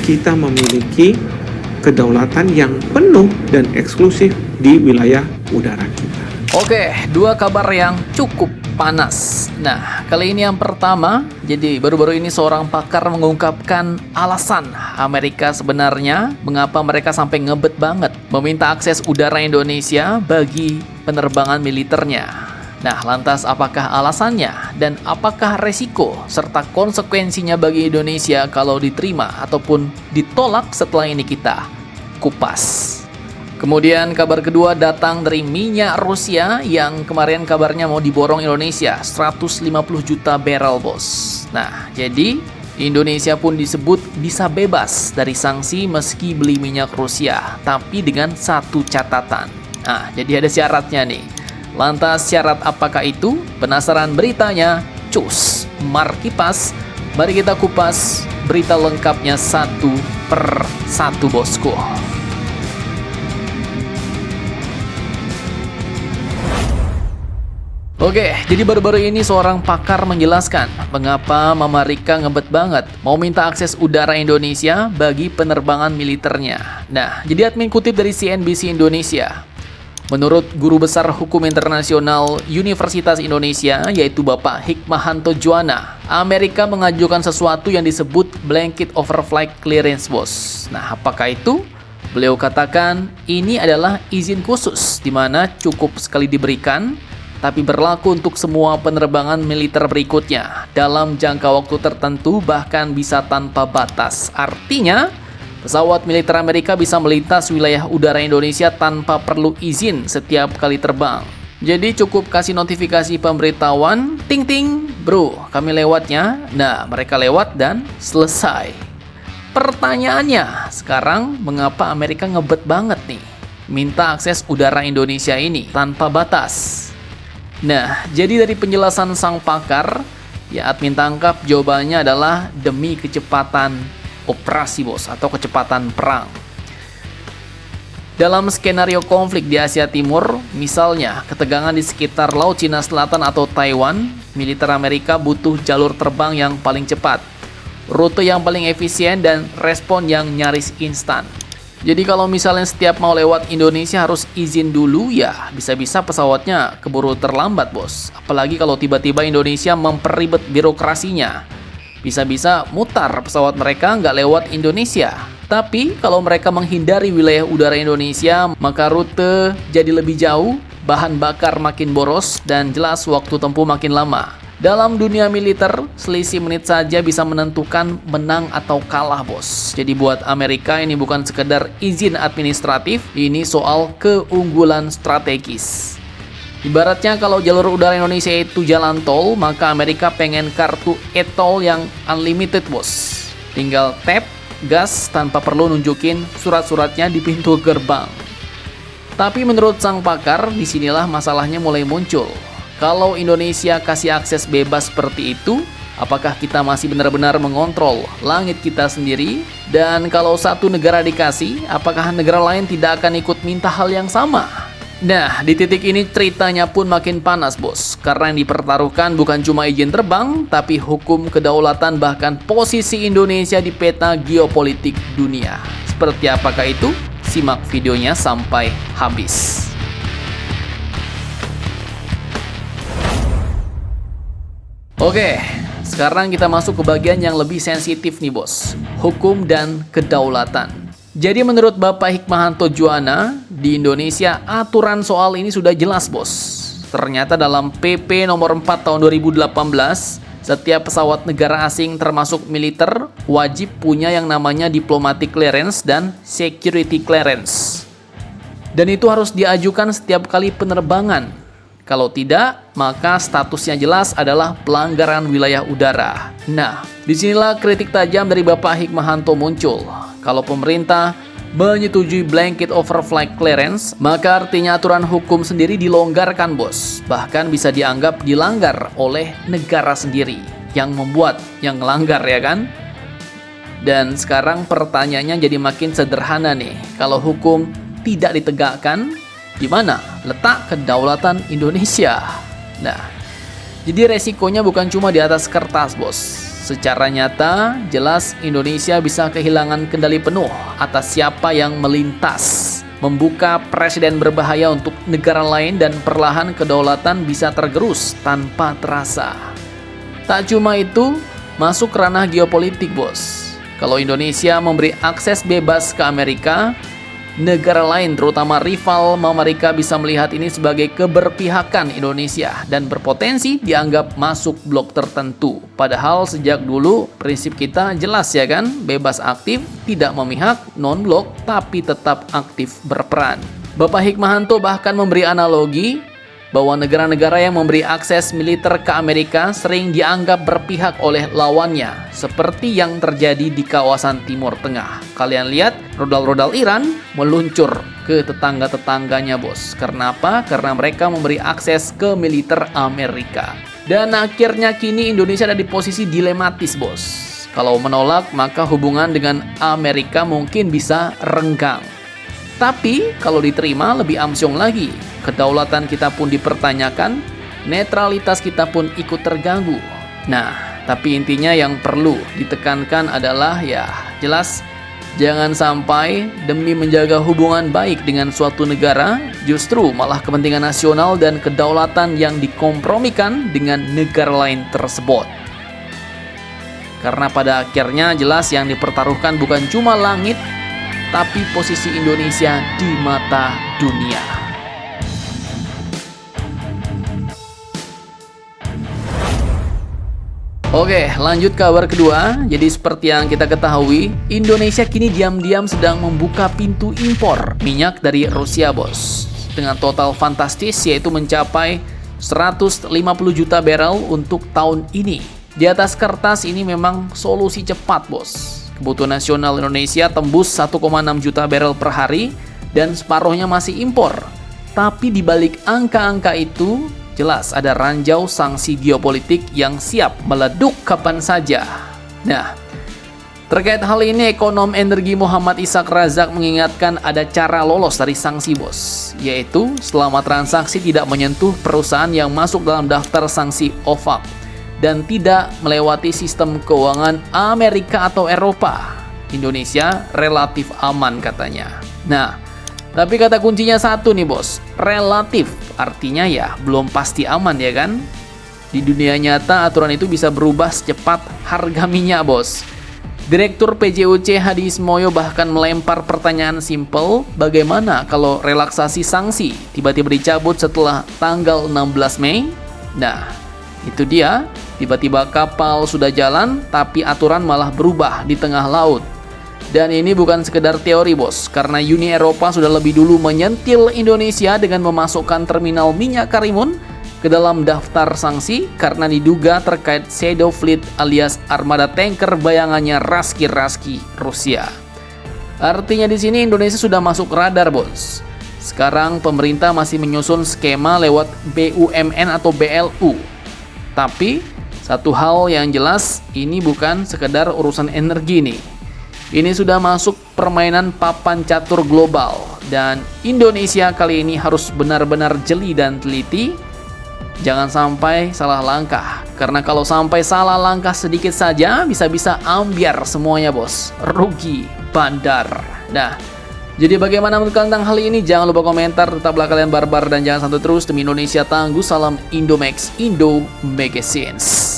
kita memiliki kedaulatan yang penuh dan eksklusif di wilayah udara kita. Oke, dua kabar yang cukup panas. Nah, kali ini yang pertama, jadi baru-baru ini seorang pakar mengungkapkan alasan Amerika sebenarnya mengapa mereka sampai ngebet banget meminta akses udara Indonesia bagi penerbangan militernya. Nah, lantas apakah alasannya dan apakah resiko serta konsekuensinya bagi Indonesia kalau diterima ataupun ditolak setelah ini kita kupas. Kemudian kabar kedua datang dari minyak Rusia yang kemarin kabarnya mau diborong Indonesia 150 juta barrel, bos. Nah, jadi Indonesia pun disebut bisa bebas dari sanksi meski beli minyak Rusia, tapi dengan satu catatan. Nah, jadi ada syaratnya nih. Lantas syarat apakah itu? Penasaran beritanya? Cus, Markipas. Mari kita kupas berita lengkapnya satu per satu, bosku. Oke, jadi baru-baru ini seorang pakar menjelaskan mengapa Mama Rika ngebet banget mau minta akses udara Indonesia bagi penerbangan militernya. Nah, jadi admin kutip dari CNBC Indonesia. Menurut Guru Besar Hukum Internasional Universitas Indonesia, yaitu Bapak Hikmahanto Juwana, Amerika mengajukan sesuatu yang disebut Blanket Overflight Clearance, bos. Nah, apakah itu? Beliau katakan ini adalah izin khusus di mana cukup sekali diberikan, tapi berlaku untuk semua penerbangan militer berikutnya dalam jangka waktu tertentu, bahkan bisa tanpa batas. Artinya, pesawat militer Amerika bisa melintas wilayah udara Indonesia tanpa perlu izin setiap kali terbang. Jadi cukup kasih notifikasi pemberitahuan, ting ting, bro, kami lewatnya. Nah, mereka lewat dan selesai. Pertanyaannya, sekarang mengapa Amerika ngebet banget nih minta akses udara Indonesia ini tanpa batas? Nah, jadi dari penjelasan sang pakar, ya admin tangkap jawabannya adalah demi kecepatan operasi, bos, atau kecepatan perang. Dalam skenario konflik di Asia Timur, misalnya ketegangan di sekitar Laut Cina Selatan atau Taiwan, militer Amerika butuh jalur terbang yang paling cepat, rute yang paling efisien, dan respon yang nyaris instan. Jadi kalau misalnya setiap mau lewat Indonesia harus izin dulu, ya bisa-bisa pesawatnya keburu terlambat, bos. Apalagi kalau tiba-tiba Indonesia memperribet birokrasinya. Bisa-bisa mutar pesawat mereka nggak lewat Indonesia. Tapi kalau mereka menghindari wilayah udara Indonesia, maka rute jadi lebih jauh, bahan bakar makin boros, dan jelas waktu tempuh makin lama. Dalam dunia militer, selisih menit saja bisa menentukan menang atau kalah, bos. Jadi buat Amerika ini bukan sekedar izin administratif, ini soal keunggulan strategis. Ibaratnya kalau jalur udara Indonesia itu jalan tol, maka Amerika pengen kartu e-tol yang unlimited, bos. Tinggal tap, gas tanpa perlu nunjukin surat-suratnya di pintu gerbang. Tapi menurut sang pakar, disinilah masalahnya mulai muncul. Kalau Indonesia kasih akses bebas seperti itu, apakah kita masih benar-benar mengontrol langit kita sendiri? Dan kalau satu negara dikasih, apakah negara lain tidak akan ikut minta hal yang sama? Nah, di titik ini ceritanya pun makin panas, bos. Karena yang dipertaruhkan bukan cuma izin terbang, tapi hukum kedaulatan, bahkan posisi Indonesia di peta geopolitik dunia. Seperti apakah itu? Simak videonya sampai habis. Oke, sekarang kita masuk ke bagian yang lebih sensitif nih, bos. Hukum dan kedaulatan. Jadi menurut Bapak Hikmahanto Juwana, di Indonesia aturan soal ini sudah jelas, bos. Ternyata dalam PP nomor 4 tahun 2018, setiap pesawat negara asing termasuk militer wajib punya yang namanya diplomatic clearance dan security clearance. Dan itu harus diajukan setiap kali penerbangan. Kalau tidak, maka statusnya jelas adalah pelanggaran wilayah udara. Nah, disinilah kritik tajam dari Bapak Hikmahanto muncul. Kalau pemerintah menyetujui blanket overflight clearance, maka artinya aturan hukum sendiri dilonggarkan, bos. Bahkan bisa dianggap dilanggar oleh negara sendiri yang membuat, yang melanggar, ya kan? Dan sekarang pertanyaannya jadi makin sederhana nih. Kalau hukum tidak ditegakkan, di mana letak kedaulatan Indonesia? Nah, jadi resikonya bukan cuma di atas kertas, bos. Secara nyata, jelas Indonesia bisa kehilangan kendali penuh atas siapa yang melintas, membuka presiden berbahaya untuk negara lain dan perlahan kedaulatan bisa tergerus tanpa terasa. Tak cuma itu, masuk ranah geopolitik, bos. Kalau Indonesia memberi akses bebas ke Amerika, negara lain terutama rival Amerika bisa melihat ini sebagai keberpihakan Indonesia dan berpotensi dianggap masuk blok tertentu. Padahal sejak dulu prinsip kita jelas ya kan, bebas aktif, tidak memihak, non-blok, tapi tetap aktif berperan. Bapak Hikmahanto bahkan memberi analogi bahwa negara-negara yang memberi akses militer ke Amerika sering dianggap berpihak oleh lawannya, seperti yang terjadi di kawasan Timur Tengah. Kalian lihat, rudal-rudal Iran meluncur ke tetangga-tetangganya, bos. Karena apa? Karena mereka memberi akses ke militer Amerika. Dan akhirnya kini Indonesia ada di posisi dilematis, bos. Kalau menolak, maka hubungan dengan Amerika mungkin bisa renggang. Tapi kalau diterima lebih amsyong lagi. Kedaulatan kita pun dipertanyakan, netralitas kita pun ikut terganggu. Nah, tapi intinya yang perlu ditekankan adalah ya jelas jangan sampai demi menjaga hubungan baik dengan suatu negara, justru malah kepentingan nasional dan kedaulatan yang dikompromikan dengan negara lain tersebut. Karena pada akhirnya jelas yang dipertaruhkan bukan cuma langit, tapi posisi Indonesia di mata dunia. Oke, lanjut kabar kedua. Jadi seperti yang kita ketahui, Indonesia kini diam-diam sedang membuka pintu impor minyak dari Rusia, bos. Dengan total fantastis yaitu mencapai 150 juta barrel untuk tahun ini. Di atas kertas ini memang solusi cepat, bos. Kebutuhan nasional Indonesia tembus 1,6 juta barrel per hari dan separuhnya masih impor. Tapi di balik angka-angka itu, jelas ada ranjau sanksi geopolitik yang siap meleduk kapan saja. Nah, terkait hal ini ekonom energi Muhammad Ishak Razak mengingatkan ada cara lolos dari sanksi, bos, yaitu selama transaksi tidak menyentuh perusahaan yang masuk dalam daftar sanksi OFAC dan tidak melewati sistem keuangan Amerika atau Eropa. Indonesia relatif aman katanya. Nah, tapi kata kuncinya satu nih, bos, relatif. Artinya ya belum pasti aman ya kan. Di dunia nyata aturan itu bisa berubah secepat harga minyak, bos. Direktur PJUC Hadi Ismoyo bahkan melempar pertanyaan simpel, bagaimana kalau relaksasi sanksi tiba-tiba dicabut setelah tanggal 16 Mei? Nah, itu dia, tiba-tiba kapal sudah jalan tapi aturan malah berubah di tengah laut. Dan ini bukan sekedar teori, bos, karena Uni Eropa sudah lebih dulu menyentil Indonesia dengan memasukkan terminal minyak Karimun ke dalam daftar sanksi karena diduga terkait Shadow Fleet alias armada tanker bayangannya Raski-Raski Rusia. Artinya di sini Indonesia sudah masuk radar, bos. Sekarang pemerintah masih menyusun skema lewat BUMN atau BLU. Tapi satu hal yang jelas, ini bukan sekedar urusan energi nih. Ini sudah masuk permainan papan catur global dan Indonesia kali ini harus benar-benar jeli dan teliti. Jangan sampai salah langkah, karena kalau sampai salah langkah sedikit saja bisa-bisa ambiar semuanya, bos. Rugi bandar. Nah, jadi bagaimana menurut kalian tentang hal ini? Jangan lupa komentar, tetaplah kalian barbar dan jangan santai terus. Demi Indonesia tangguh, salam Indomax, Indo Magazines.